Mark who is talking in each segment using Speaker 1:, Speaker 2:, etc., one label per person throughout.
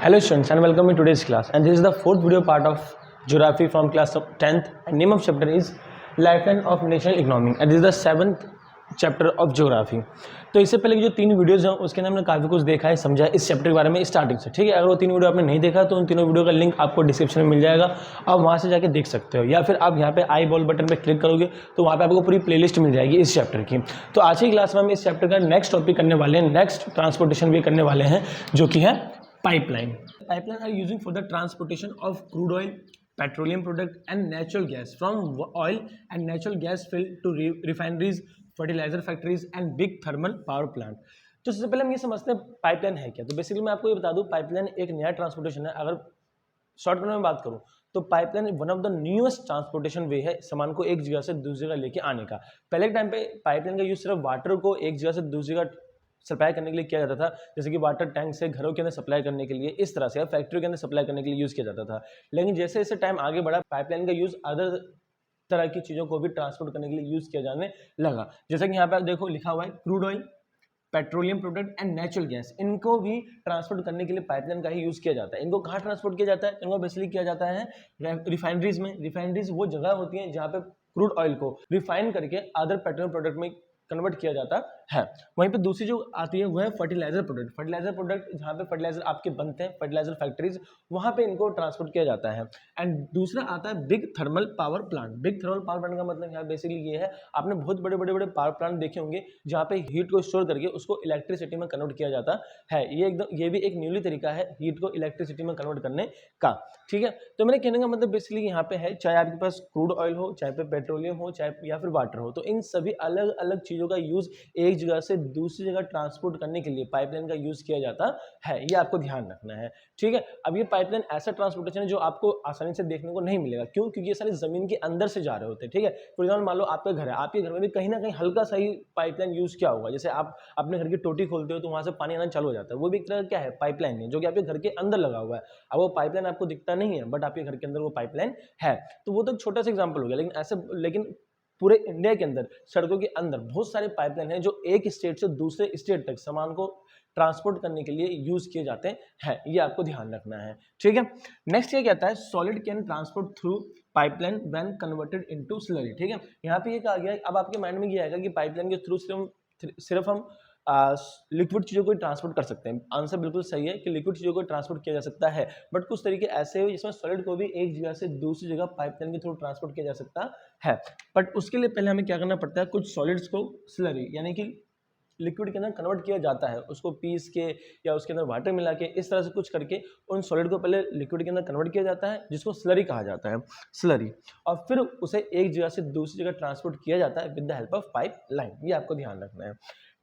Speaker 1: Hello students and welcome to today's class, and this is the fourth video part of geography from class of 10th, and name of chapter is Lifeline of National Economy, and this is the seventh chapter of geography. तो इससे पहले जो तीन videos हैं उसके अंदर हमने काफ़ी कुछ देखा है, समझा है इस चैप्टर के बारे में स्टार्टिंग से। ठीक है, अगर वो तीन वीडियो आपने नहीं देखा तो उन तीनों वीडियो का लिंक आपको डिस्क्रिप्शन में मिल जाएगा, आप वहाँ से जाके देख सकते हो, या फिर आप यहाँ पे आई बॉल बटन पे क्लिक करोगे तो वहाँ पे आपको पूरी प्लेलिस्ट मिल जाएगी इस चैप्टर की। तो आज की क्लास में हम इस चैप्टर का नेक्स्ट टॉपिक करने वाले हैं, नेक्स्ट ट्रांसपोर्टेशन भी करने वाले हैं, जो कि है pipeline. Pipeline are using for the transportation of crude oil, petroleum product and natural gas from oil and natural gas field to refineries, fertilizer factories and big thermal power plant. तो सबसे पहले हम ये समझते हैं पाइपलाइन है क्या। तो बेसिकली मैं आपको ये बता दूं, पाइपलाइन एक नया ट्रांसपोर्टेशन है। अगर शॉर्ट में बात करूं तो pipeline one of the newest transportation way है सामान को एक जगह से दूसरी जगह लेके आने का। पहले के टाइम पे पाइपलाइन का यूज सिर्फ वाटर को एक जगह से दूसरी जगह सप्लाई करने के लिए किया जाता था, जैसे कि वाटर टैंक से घरों के अंदर सप्लाई करने के लिए, इस तरह से, या फैक्ट्री के अंदर सप्लाई करने के लिए यूज़ किया जाता था। लेकिन जैसे जैसे टाइम आगे बढ़ा, पाइपलाइन का यूज़ अदर तरह की चीज़ों को भी ट्रांसपोर्ट करने के लिए यूज़ किया जाने लगा। जैसे कि यहाँ पे आप देखो लिखा हुआ है crude oil, petroleum product and natural gas, इनको भी ट्रांसपोर्ट करने के लिए पाइपलाइन का ही यूज़ किया जाता है। इनको कहाँ ट्रांसपोर्ट किया जाता है? इनको बेसिकली किया जाता है रिफाइनरीज में। रिफाइनरीज वो जगह होती हैं जहाँ पे क्रूड ऑयल को रिफाइन करके अदर पेट्रोलियम प्रोडक्ट में कन्वर्ट किया जाता है। वहीं पे दूसरी जो आती है वो है फर्टिलाइजर प्रोडक्ट। फर्टिलाइजर प्रोडक्ट जहाँ पे फर्टिलाइजर आपके बनते हैं, फर्टिलाइजर फैक्ट्रीज, वहाँ पे इनको ट्रांसपोर्ट किया जाता है। एंड दूसरा आता है big thermal power plant. Big thermal power plant का मतलब यहाँ बेसिकली ये है, आपने बहुत बड़े बड़े बड़े पावर प्लांट देखे होंगे जहाँ पे हीट को स्टोर करके उसको इलेक्ट्रिसिटी में कन्वर्ट किया जाता है। ये भी एक न्यूली तरीका है हीट को इलेक्ट्रिसिटी में कन्वर्ट करने का। ठीक है, तो मेरे कहने का मतलब बेसिकली यहाँ पे है, चाहे आपके पास क्रूड ऑयल हो, चाहे पे पेट्रोलियम हो, चाहे या फिर वाटर हो, तो इन सभी अलग अलग चीज़ों का यूज एक जगह से दूसरी जगह ट्रांसपोर्ट करने के लिए पाइपलाइन का यूज किया जाता है। ये आपको ध्यान रखना है। ठीक है, अब ये पाइपलाइन ऐसा ट्रांसपोर्टेशन है जो आपको आसानी से देखने को नहीं मिलेगा। क्यों? क्योंकि ये सारी जमीन के अंदर से जा रहे होते हैं। ठीक है, फॉर एग्जाम्पल मान लो आपका घर है, आपके घर में भी कहीं ना कहीं हल्का सा ही पाइपलाइन यूज किया होगा। जैसे आप अपने घर की टोटी खोलते हो तो वहां से पानी आना चालू हो जाता है, वो भी एक तरह का क्या है, पाइपलाइन है, जो कि आपके घर के अंदर लगा हुआ है। अब वो पाइपलाइन आपको दिखता नहीं है, बट आपके घर के अंदर वो पाइपलाइन है। तो वो तो छोटा सा एग्जाम्पल हो गया, लेकिन पूरे इंडिया के अंदर सड़कों के अंदर बहुत सारे पाइपलाइन हैं जो एक स्टेट से दूसरे स्टेट तक सामान को ट्रांसपोर्ट करने के लिए यूज किए जाते हैं। ये आपको ध्यान रखना है। ठीक है, नेक्स्ट ये कहता है solid can transport through pipeline when converted into slurry. ठीक है, यहाँ पे ये कहा गया है, अब आपके माइंड में ये आएगा कि पाइपलाइन के थ्रू सिर्फ हम लिक्विड चीज़ों को ट्रांसपोर्ट कर सकते हैं। आंसर बिल्कुल सही है कि लिक्विड चीज़ों को ट्रांसपोर्ट किया जा सकता है, बट कुछ तरीके ऐसे हैं जिसमें सॉलिड को भी एक जगह से दूसरी जगह पाइपलाइन के थ्रू ट्रांसपोर्ट किया जा सकता है। बट उसके लिए पहले हमें क्या करना पड़ता है, कुछ सॉलिड्स को स्लरी यानी कि लिक्विड के अंदर कन्वर्ट किया जाता है, उसको पीस के या उसके अंदर वाटर मिला के इस तरह से कुछ करके उन सॉलिड को पहले लिक्विड के अंदर कन्वर्ट किया जाता है, जिसको स्लरी कहा जाता है, स्लरी, और फिर उसे एक जगह से दूसरी जगह ट्रांसपोर्ट किया जाता है with the help of pipe line. ये आपको ध्यान रखना है।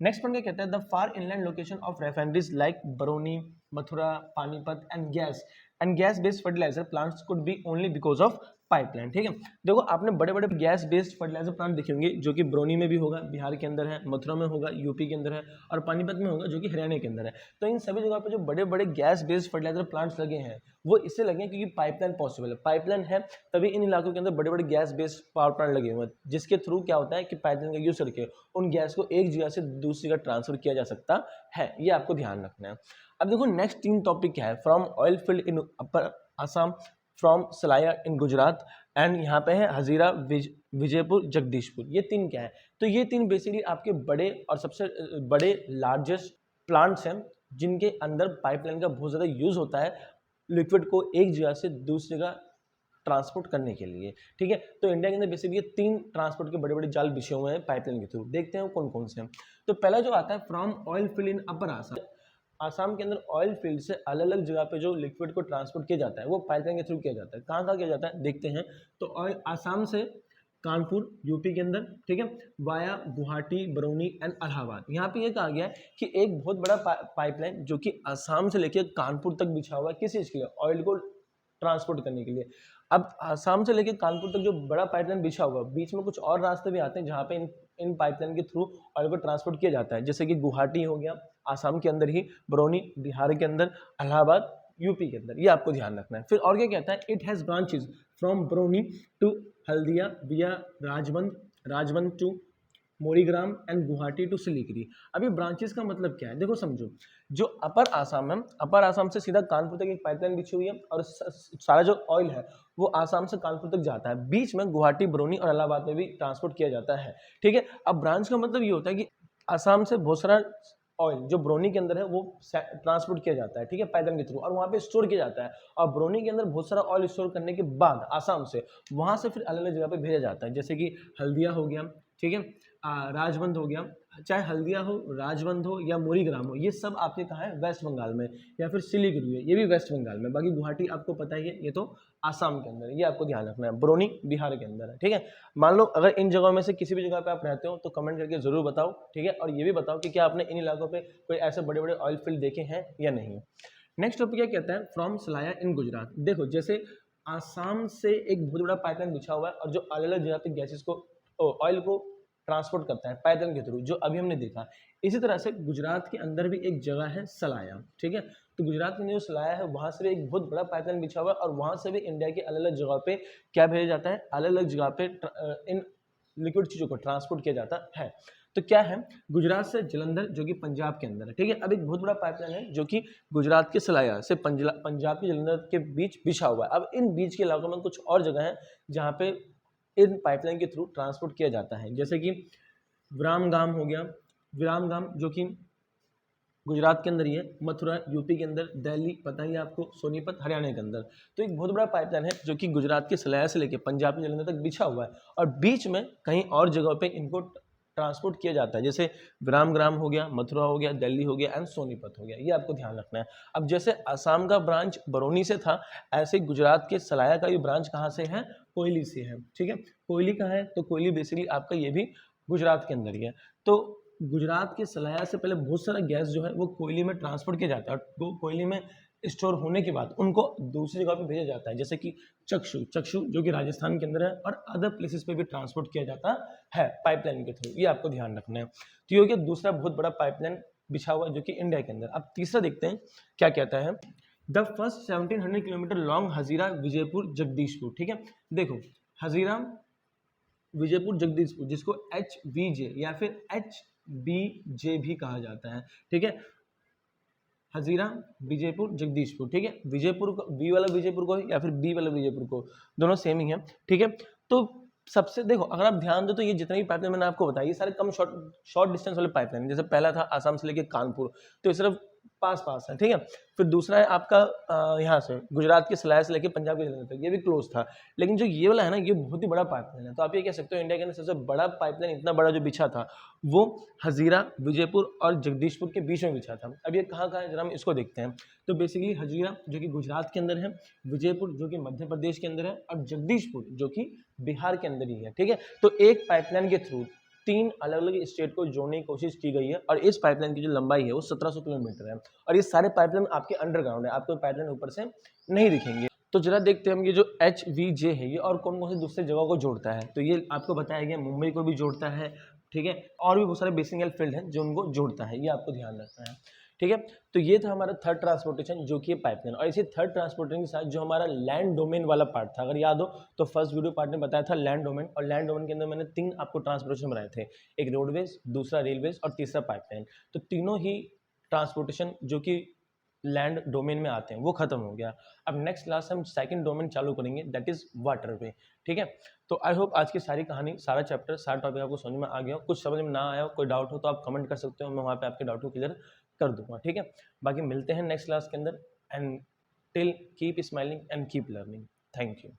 Speaker 1: नेक्स्ट पॉइंट क्या कहता है, the far inland location of refineries like Barauni, Mathura, Panipat and gas based fertiliser plants could be only because of pipeline. ठीक है, देखो आपने बड़े बड़े गैस बेस्ड फर्टिलाइजर प्लांट देखे होंगे, जो कि बरौनी में भी होगा, बिहार के अंदर है, मथुरा में होगा, यूपी के अंदर है, और पानीपत में होगा, जो कि हरियाणा के अंदर है। तो इन सभी जगह पे जो बड़े बड़े गैस बेस्ड फर्टिलाइजर प्लांट्स लगे हैं वो इससे लगे हैं क्योंकि पाइपलाइन पॉसिबल है। पाइपलाइन है तभी इन इलाकों के अंदर बड़े बड़े गैस बेस्ड पावर प्लांट लगे हुए हैं, जिसके थ्रू क्या होता है कि पाइपलाइन का यूज करके उन गैस को एक जगह से दूसरी जगह ट्रांसफर किया जा सकता है। ये आपको ध्यान रखना है। अब देखो नेक्स्ट तीन टॉपिक क्या है, from oil field in upper Assam, from सलाया in Gujarat, and यहाँ पे है हजीरा विजयपुर जगदीशपुर। ये तीन क्या है, तो ये तीन बेसिकली आपके बड़े और सबसे बड़े लार्जेस्ट प्लांट्स हैं जिनके अंदर पाइपलाइन का बहुत ज़्यादा यूज होता है लिक्विड को एक जगह से दूसरी जगह ट्रांसपोर्ट करने के लिए। ठीक है, तो इंडिया के अंदर बेसिकली ये तीन ट्रांसपोर्ट के बड़े बड़े जाल बिछे हुए हैं पाइपलाइन के थ्रू। देखते हैं कौन कौन से हैं। तो पहला जो आता है फ्रॉम ऑयल फील्ड इन अपर आसाम, आसाम के अंदर ऑयल फील्ड से अलग अलग जगह पे जो लिक्विड को ट्रांसपोर्ट किया जाता है वो पाइपलाइन के थ्रू किया जाता है। कहाँ कहाँ किया जाता है देखते हैं। तो ऑयल आसाम से कानपुर यूपी के अंदर, ठीक है, वाया गुवाहाटी, बरौनी एंड इलाहाबाद। यहाँ पे ये कहा गया है कि एक बहुत बड़ा पाइपलाइन जो कि आसाम से लेकर कानपुर तक बिछा हुआ है, किस चीज़ के लिए, ऑयल को ट्रांसपोर्ट करने के लिए। अब आसाम से लेकर कानपुर तक जो बड़ा पाइपलाइन बिछा हुआ, बीच में कुछ और रास्ते भी आते हैं जहाँ पे इन पाइपलाइन के थ्रू ऑयल को ट्रांसपोर्ट किया जाता है, जैसे कि गुवाहाटी हो गया आसाम के अंदर ही, बरौनी बिहार के अंदर, इलाहाबाद यूपी के अंदर। ये आपको ध्यान रखना है। फिर और क्या कहता है, it has branches from Barauni to Haldia via Rajbandh to Maurigram and Guwahati to Siliguri. अभी ब्रांचेस का मतलब क्या है, देखो समझो, जो अपर आसाम है, अपर आसाम से सीधा कानपुर तक एक पाइपलाइन बिछी हुई है और सारा जो ऑयल है वो आसाम से कानपुर तक जाता है, बीच में गुवाहाटी, बरौनी और इलाहाबाद में भी ट्रांसपोर्ट किया जाता है। ठीक है, अब ब्रांच का मतलब ये होता है कि आसाम से बहुत सारा ऑयल जो बरौनी के अंदर है वो ट्रांसपोर्ट किया जाता है, ठीक है, पाइपलाइन के थ्रू, और वहाँ पे स्टोर किया जाता है, और बरौनी के अंदर बहुत सारा ऑयल स्टोर करने के बाद आसाम से वहाँ से फिर अलग अलग जगह पे भेजा जाता है, जैसे कि हल्दिया हो गया, ठीक है, राजबंद हो गया, चाहे हल्दिया हो, राजबंद हो या मोरीग्राम हो, ये सब आपके कहाँ है, वेस्ट बंगाल में, या फिर सिलीगुड़ी है, ये भी वेस्ट बंगाल में, बाकी गुवाहाटी आपको पता ही है ये तो आसाम के अंदर है, ये आपको ध्यान रखना है, बरौनी बिहार के अंदर है। ठीक है, मान लो अगर इन जगहों में से किसी भी जगह पे आप रहते हो तो कमेंट करके जरूर बताओ, ठीक है, और ये भी बताओ कि क्या आपने इन इलाकों पे कोई ऐसे बड़े बड़े ऑयल फील्ड देखे हैं या नहीं। नेक्स्ट टॉपिक क्या कहता है, फ्रॉम सलाया इन गुजरात। देखो जैसे आसाम से एक बहुत बड़ा पाइपलाइन बिछा हुआ है और जो अलग अलग जगह पे गैसेस को, ऑयल को ट्रांसपोर्ट करता है पाइपलाइन के थ्रू, जो अभी हमने देखा। इसी तरह से गुजरात के अंदर भी एक जगह है सलाया, ठीक है, तो गुजरात के अंदर जो सलाया है वहां से भी एक बहुत बड़ा पाइपलाइन बिछा हुआ है और वहां से भी इंडिया के अलग अलग जगह पे क्या भेजा जाता है, अलग अलग जगह पे इन लिक्विड चीजों को ट्रांसपोर्ट किया जाता है। तो क्या है, गुजरात से जलंधर जो कि पंजाब के अंदर है, ठीक है, अब एक बहुत बड़ा पाइपलाइन है जो कि गुजरात के सलाया से पंजाब के जलंधर के बीच बिछा हुआ है। अब इन बीच के इलाकों में कुछ और जगह है जहाँ पे इन पाइपलाइन के थ्रू ट्रांसपोर्ट किया जाता है, जैसे कि विरामगाम हो गया, विरामगाम जो कि गुजरात के अंदर ही है, मथुरा यूपी के अंदर, दिल्ली पता ही है आपको, सोनीपत हरियाणा के अंदर। तो एक बहुत बड़ा पाइपलाइन है जो कि गुजरात के सलाया से लेकर पंजाब के जलंधर तक बिछा हुआ है और बीच में कहीं और जगहों पे इनको ट्रांसपोर्ट किया जाता है, जैसे विरामग्राम हो गया, मथुरा हो गया, दिल्ली हो गया एंड सोनीपत हो गया, ये आपको ध्यान रखना है। अब जैसे आसाम का ब्रांच बरौनी से था, ऐसे गुजरात के सलाया का भी ब्रांच कहाँ से है, कोयली से है, ठीक है, कोयली कहाँ है, तो कोयली बेसिकली आपका ये भी गुजरात के अंदर ही है। तो गुजरात के सलाया से पहले बहुत सारा गैस जो है वो कोयली में ट्रांसपोर्ट किया जाता है और वो कोयली में स्टोर होने के बाद उनको दूसरी जगह पे भेजा जाता है, जैसे कि चक्षु, चक्षु जो कि राजस्थान के अंदर है, और अदर प्लेसेस पे भी ट्रांसपोर्ट किया जाता है पाइपलाइन के थ्रू, ये आपको ध्यान रखना है। तो ये हो गया दूसरा बहुत बड़ा पाइपलाइन बिछा हुआ जो कि इंडिया के अंदर। अब तीसरा देखते हैं क्या कहता है, the first 1700 kilometre long Hazira Vijaypur Jagdishpur. ठीक है, देखो हजीरा विजयपुर जगदीशपुर, जिसको HVJ या फिर HBJ भी कहा जाता है, ठीक है, हजीरा विजयपुर जगदीशपुर, ठीक है, विजयपुर को बी वाला विजयपुर को या फिर बी वाला विजयपुर को, दोनों सेम ही है, ठीक है। तो सबसे देखो अगर आप ध्यान दो तो ये जितने भी पाइपलाइन मैंने आपको बताया ये सारे कम शॉर्ट डिस्टेंस वाले पाइपलाइन, जैसे पहला था आसाम से लेके कानपुर, तो ये सिर्फ पास पास है, ठीक है। फिर दूसरा है आपका यहाँ से गुजरात के सलाया से लेके पंजाब के जलंधर तक, ये भी क्लोज था। लेकिन जो ये वाला है ना, ये बहुत ही बड़ा पाइपलाइन है, तो आप ये कह सकते हो इंडिया के अंदर सबसे बड़ा पाइपलाइन, इतना बड़ा जो बिछा था वो हजीरा विजयपुर और जगदीशपुर के बीच में बिछा था। अब ये कहाँ कहाँ है जरा हम इसको देखते हैं। तो बेसिकली हजीरा जो कि गुजरात के अंदर है, विजयपुर जो कि मध्य प्रदेश के अंदर है, और जगदीशपुर जो कि बिहार के अंदर ही है, ठीक है। तो एक पाइपलाइन के थ्रू 3 अलग अलग स्टेट को जोड़ने की कोशिश की गई है और इस पाइपलाइन की जो लंबाई है वो 1700 किलोमीटर है और ये सारे पाइपलाइन आपके अंडरग्राउंड है, आपको पाइपलाइन ऊपर से नहीं दिखेंगे। तो जरा देखते हैं हम ये जो HVJ है ये और कौन कौन से दूसरे जगह को जोड़ता है। तो ये आपको बताया गया मुंबई को भी जोड़ता है, ठीक है, और भी बहुत सारे बेसिक फील्ड हैं जो उनको जोड़ता है, ये आपको ध्यान रखना है, ठीक है। तो ये था हमारा थर्ड ट्रांसपोर्टेशन जो कि पाइपलाइन, और इसी थर्ड ट्रांसपोर्टेशन के साथ जो हमारा लैंड डोमेन वाला पार्ट था, अगर याद हो तो फर्स्ट वीडियो पार्ट में बताया था लैंड डोमेन, और लैंड डोमेन के अंदर मैंने 3 आपको ट्रांसपोर्टेशन बनाए थे, एक रोडवेज, दूसरा रेलवेज और तीसरा पाइपलाइन। तो तीनों ही ट्रांसपोर्टेशन जो कि लैंड डोमेन में आते हैं वो खत्म हो गया। अब नेक्स्ट क्लास हम सेकंड डोमेन चालू करेंगे, दैट इज वाटर वे, ठीक है। तो आई होप आज की सारी कहानी, सारा चैप्टर, सारा टॉपिक आपको समझ में आ गया हो। कुछ समझ में ना आया हो, कोई डाउट हो तो आप कमेंट कर सकते हो, मैं वहाँ पे आपके डाउट को क्लियर कर दूंगा, ठीक है। बाकी मिलते हैं नेक्स्ट क्लास के अंदर, and till keep smiling and keep learning. Thank you.